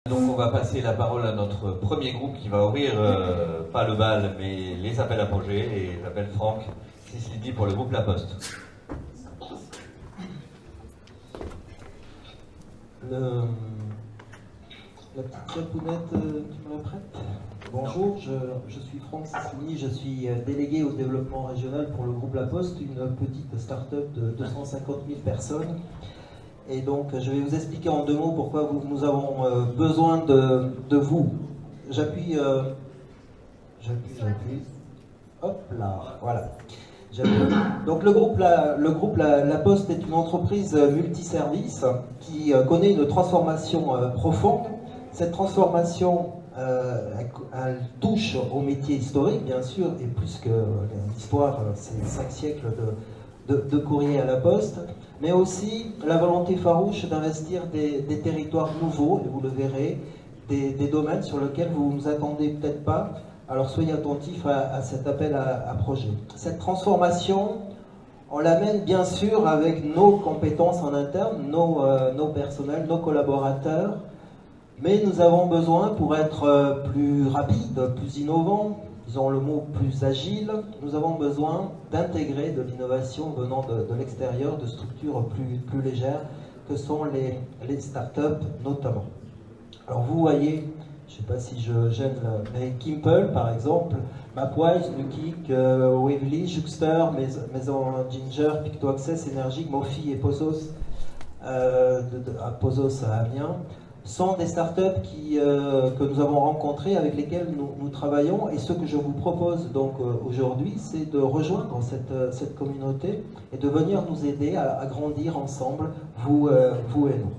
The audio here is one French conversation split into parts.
Donc on va passer la parole à notre premier groupe qui va ouvrir, pas le bal, mais les appels à projets, et j'appelle Franck Sislidi pour le groupe La Poste. La petite chapounette, tu me la prêtes? Bonjour, je suis Franck Sislidi, je suis délégué au développement régional pour le groupe La Poste, une petite start-up de 250 000 personnes. Et donc, je vais vous expliquer en deux mots pourquoi nous avons besoin de vous. J'appuie. Hop là, voilà. Donc, le groupe La Poste est une entreprise multiservice qui connaît une transformation profonde. Cette transformation, elle touche au métier historique, bien sûr, et plus que l'histoire, c'est 5 siècles de courrier à la Poste, mais aussi la volonté farouche d'investir des territoires nouveaux, et vous le verrez, des domaines sur lesquels vous ne vous attendez peut-être pas. Alors soyez attentifs à cet appel à projet. Cette transformation, on l'amène bien sûr avec nos compétences en interne, nos personnels, nos collaborateurs, mais nous avons besoin, pour être plus rapide, plus innovant, disons le mot plus agile, nous avons besoin d'intégrer de l'innovation venant de l'extérieur, de structures plus légères, que sont les startups notamment. Alors vous voyez, je ne sais pas si je gêne, mais Kimpel par exemple, Mapwise, Nukik, Wavely, Juxter, Maison Ginger, PictoAccess, Energic, Mofi et Pozos, Pozos à Amiens, sont des startups que nous avons rencontrées, avec lesquelles nous travaillons. Et ce que je vous propose donc aujourd'hui, c'est de rejoindre cette communauté et de venir nous aider à grandir ensemble, vous et nous.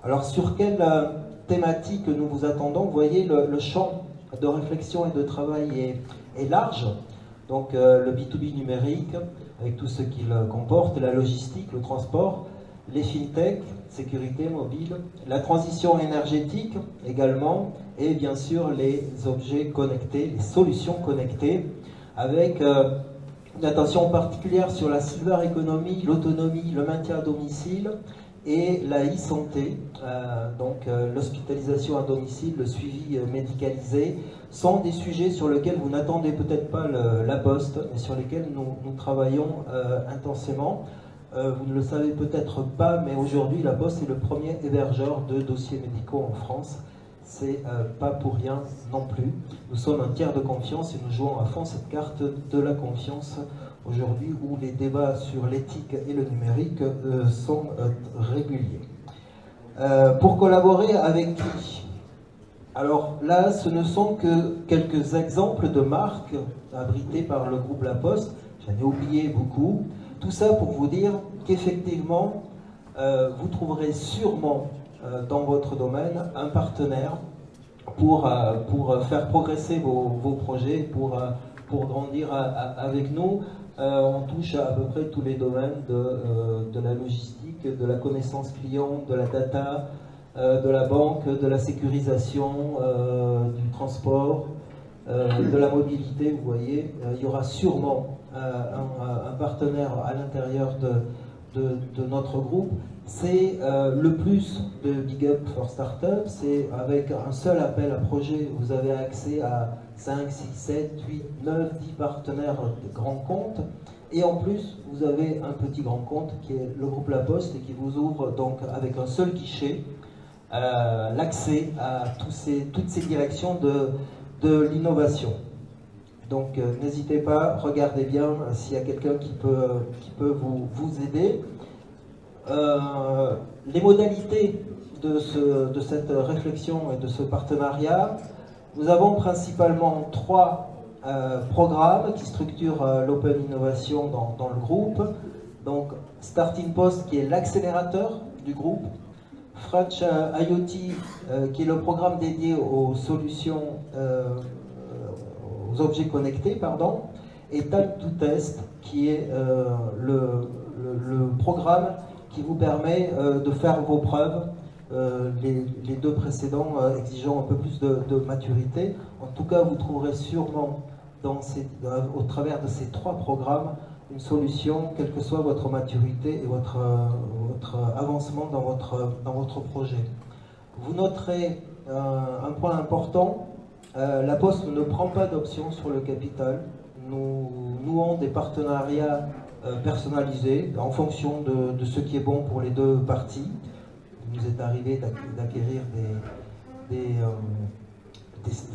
Alors sur quelle thématique nous vous attendons? Vous voyez, le champ de réflexion et de travail est large. Donc le B2B numérique, avec tout ce qu'il comporte, la logistique, le transport, les fintech, sécurité mobile, la transition énergétique également, et bien sûr les objets connectés, les solutions connectées, avec une attention particulière sur la silver economy, l'autonomie, le maintien à domicile et la e-santé, donc l'hospitalisation à domicile, le suivi médicalisé, sont des sujets sur lesquels vous n'attendez peut-être pas la Poste, mais sur lesquels nous travaillons intensément. Vous ne le savez peut-être pas, mais aujourd'hui, La Poste est le premier hébergeur de dossiers médicaux en France. C'est pas pour rien non plus. Nous sommes un tiers de confiance et nous jouons à fond cette carte de la confiance aujourd'hui, où les débats sur l'éthique et le numérique sont réguliers. Pour collaborer avec qui? Alors là, ce ne sont que quelques exemples de marques abritées par le groupe La Poste. J'en ai oublié beaucoup. Tout ça pour vous dire qu'effectivement, vous trouverez sûrement dans votre domaine un partenaire pour faire progresser vos projets, pour grandir avec nous. On touche à peu près tous les domaines de la logistique, de la connaissance client, de la data, de la banque, de la sécurisation, du transport, de la mobilité. Vous voyez, il y aura sûrement un partenaire à l'intérieur de notre groupe. C'est le plus de Big Up for Startup. C'est avec un seul appel à projet, vous avez accès à 5, 6, 7, 8, 9, 10 partenaires de grands comptes. Et en plus, vous avez un petit grand compte qui est le groupe La Poste, et qui vous ouvre donc avec un seul guichet l'accès à toutes ces directions de l'innovation. Donc n'hésitez pas, regardez bien s'il y a quelqu'un qui peut vous aider. Les modalités de cette réflexion et de ce partenariat, nous avons principalement 3 programmes qui structurent l'Open Innovation dans le groupe. Donc Starting Post, qui est l'accélérateur du groupe, French IoT, qui est le programme dédié aux solutions, aux objets connectés, pardon, et Time to Test, qui est le programme qui vous permet de faire vos preuves, les 2 précédents exigeant un peu plus de maturité. En tout cas, vous trouverez sûrement au travers de ces 3 programmes une solution, quelle que soit votre maturité et votre avancement dans votre projet. Vous noterez un point important, La Poste ne prend pas d'option sur le capital. Nous nouons des partenariats personnalisés en fonction de ce qui est bon pour les deux parties. Il nous est arrivé d'acquérir des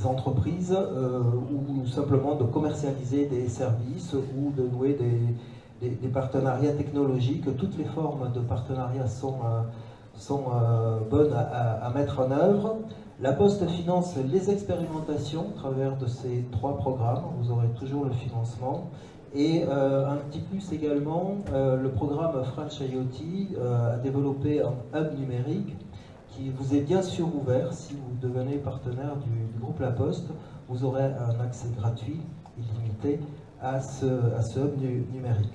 entreprises ou simplement de commercialiser des services ou de nouer des partenariats technologiques. Toutes les formes de partenariat sont bonnes à mettre en œuvre. La Poste finance les expérimentations à travers de ces 3 programmes. Vous aurez toujours le financement. Et un petit plus également, le programme French IoT a développé un hub numérique qui vous est bien sûr ouvert. Si vous devenez partenaire du groupe La Poste, vous aurez un accès gratuit, illimité, à ce hub numérique.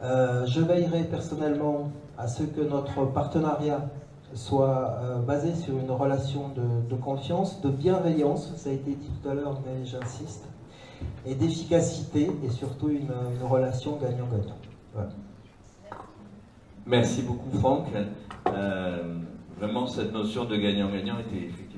Je veillerai personnellement à ce que notre partenariat soit basé sur une relation de confiance, de bienveillance, ça a été dit tout à l'heure, mais j'insiste, et d'efficacité, et surtout une relation gagnant-gagnant. Voilà. Merci beaucoup, Franck. Vraiment, cette notion de gagnant-gagnant était effectivement